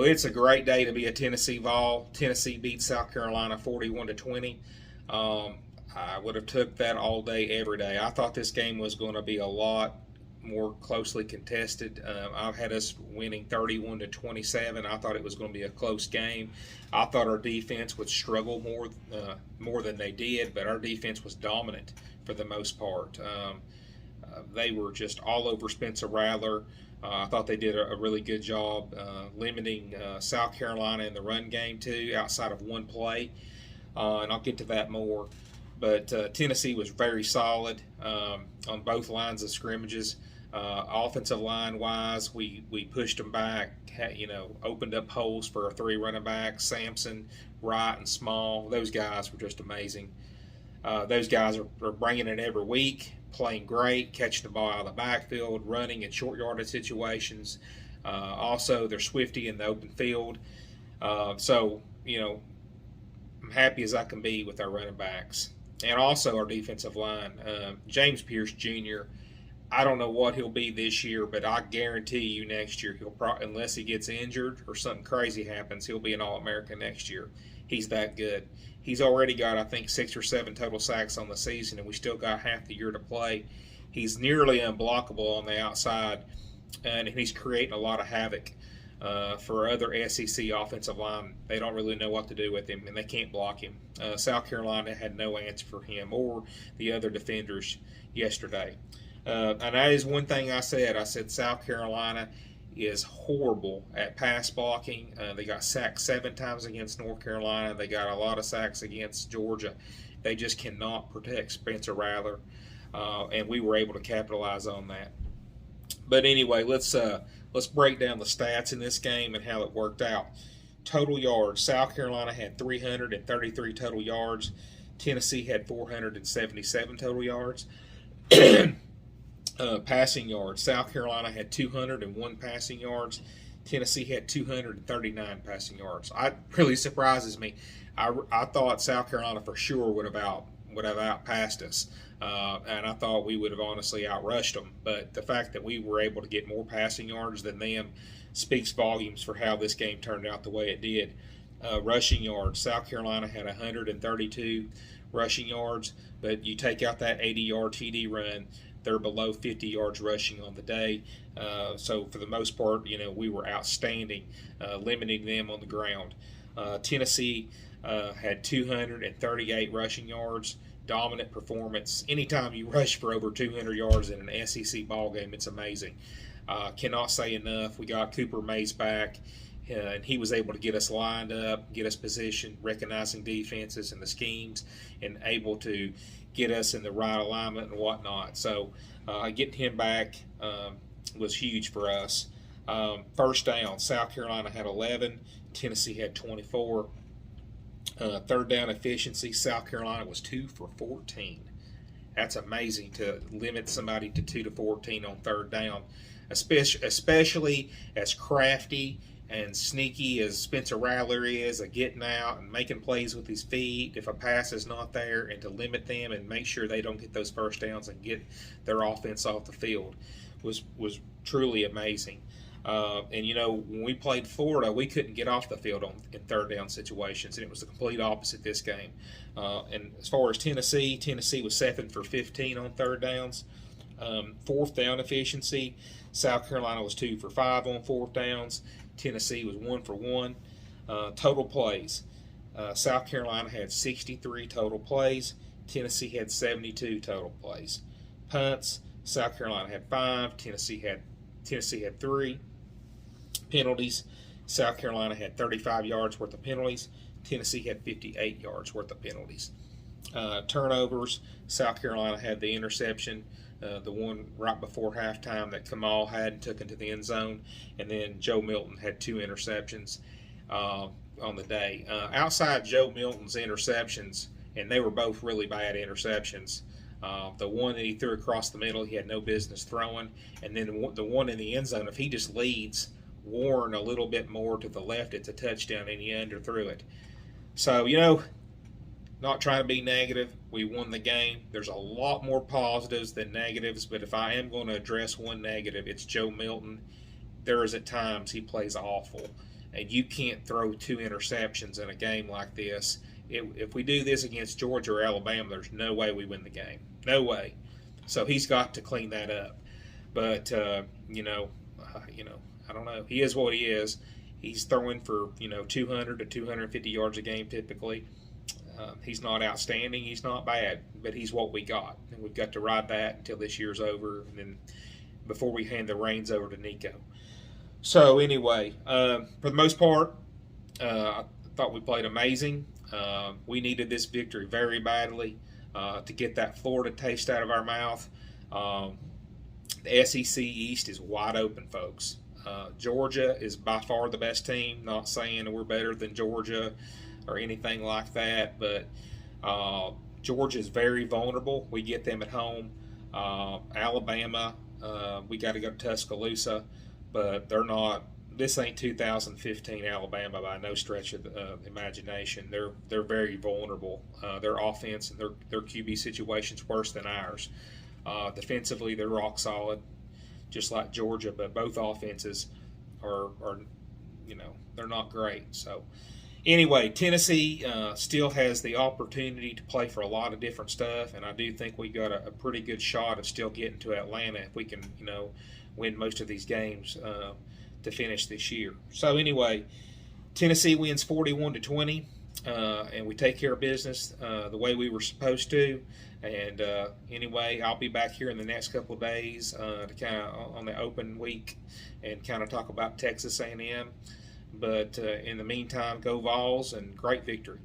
it's a great day to be a Tennessee Vol. Tennessee beat South Carolina 41-20. I would have took that all day, every day. I thought this game was going to be a lot more closely contested. I've had us winning 31-27. I thought it was going to be a close game. I thought our defense would struggle more than they did, but our defense was dominant for the most part. They were just all over Spencer Rattler. I thought they did a really good job limiting South Carolina in the run game too, outside of one play, and I'll get to that more. But Tennessee was very solid on both lines of scrimmages. Offensive line wise, we pushed them back, opened up holes for our three running backs, Sampson, Wright, and Small. Those guys were just amazing. Those guys are bringing it every week, playing great, catching the ball out of the backfield, running in short yardage situations. Also, they're swifty in the open field. So, I'm happy as I can be with our running backs. And also our defensive line. James Pierce Jr., I don't know what he'll be this year, but I guarantee you next year he'll unless he gets injured or something crazy happens, he'll be an All-American next year. He's that good. He's already got, I think, 6 or 7 total sacks on the season, and we still got half the year to play. He's nearly unblockable on the outside, and he's creating a lot of havoc for other SEC offensive linemen. They don't really know what to do with him, and they can't block him. South Carolina had no answer for him or the other defenders yesterday. And that is one thing I said. I said South Carolina is horrible at pass blocking. They got sacked 7 times against North Carolina. They got a lot of sacks against Georgia. They just cannot protect Spencer Rattler, and we were able to capitalize on that. But anyway, let's break down the stats in this game and how it worked out. Total yards: South Carolina had 333 total yards. Tennessee had 477 total yards. Passing yards: South Carolina had 201 passing yards. Tennessee had 239 passing yards. It really surprises me. I thought South Carolina for sure would have outpassed us, and I thought we would have honestly outrushed them. But the fact that we were able to get more passing yards than them speaks volumes for how this game turned out the way it did. Rushing yards: South Carolina had 132 rushing yards, but you take out that 80-yard TD run, they're below 50 yards rushing on the day. So for the most part, we were outstanding, limiting them on the ground. Tennessee had 238 rushing yards. Dominant performance. Anytime you rush for over 200 yards in an SEC ball game, it's amazing. Cannot say enough. We got Cooper Mays back, and he was able to get us lined up, get us positioned, recognizing defenses and the schemes, and able to get us in the right alignment and whatnot. So getting him back was huge for us. First down: South Carolina had 11, Tennessee had 24. Third down efficiency: South Carolina was 2 for 14. That's amazing to limit somebody to 2 to 14 on third down, especially as crafty and sneaky as Spencer Rattler is at getting out and making plays with his feet if a pass is not there, and to limit them and make sure they don't get those first downs and get their offense off the field was truly amazing. And when we played Florida, we couldn't get off the field in third down situations, and it was the complete opposite this game. And as far as Tennessee was 7 for 15 on third downs. Fourth down efficiency: South Carolina was 2 for 5 on fourth downs. Tennessee was 1 for 1. Total plays: South Carolina had 63 total plays. Tennessee had 72 total plays. Punts: South Carolina had 5. Tennessee had 3. Penalties: South Carolina had 35 yards worth of penalties. Tennessee had 58 yards worth of penalties. Turnovers: South Carolina had the interception, the one right before halftime that Kamal had and took into the end zone, and then Joe Milton had 2 interceptions on the day. Outside Joe Milton's interceptions, and they were both really bad interceptions. The one that he threw across the middle, he had no business throwing, and then the one in the end zone, if he just leads Warren a little bit more to the left, it's a touchdown, and he underthrew it. So, not trying to be negative, we won the game. There's a lot more positives than negatives, but if I am going to address one negative, it's Joe Milton. There is at times he plays awful. and you can't throw 2 interceptions in a game like this. If we do this against Georgia or Alabama, there's no way we win the game. No way. So he's got to clean that up. But I don't know. He is what he is. He's throwing for 200 to 250 yards a game typically. He's not outstanding. He's not bad, but he's what we got, and we've got to ride that until this year's over, and then before we hand the reins over to Nico. So anyway, for the most part, I thought we played amazing. We needed this victory very badly to get that Florida taste out of our mouth. The SEC East is wide open, folks. Georgia is by far the best team. Not saying we're better than Georgia or anything like that, but Georgia is very vulnerable. We get them at home. Alabama, we got to go to Tuscaloosa, but they're not. This ain't 2015 Alabama by no stretch of the imagination. They're very vulnerable. Their offense and their QB situation's worse than ours. Defensively, they're rock solid, just like Georgia, but both offenses are they're not great. So anyway, Tennessee still has the opportunity to play for a lot of different stuff, and I do think we got a pretty good shot of still getting to Atlanta if we can win most of these games to finish this year. So anyway, Tennessee wins 41-20, and we take care of business the way we were supposed to. And anyway, I'll be back here in the next couple of days to kind of on the open week and kind of talk about Texas A&M. But in the meantime, go Vols and great victory.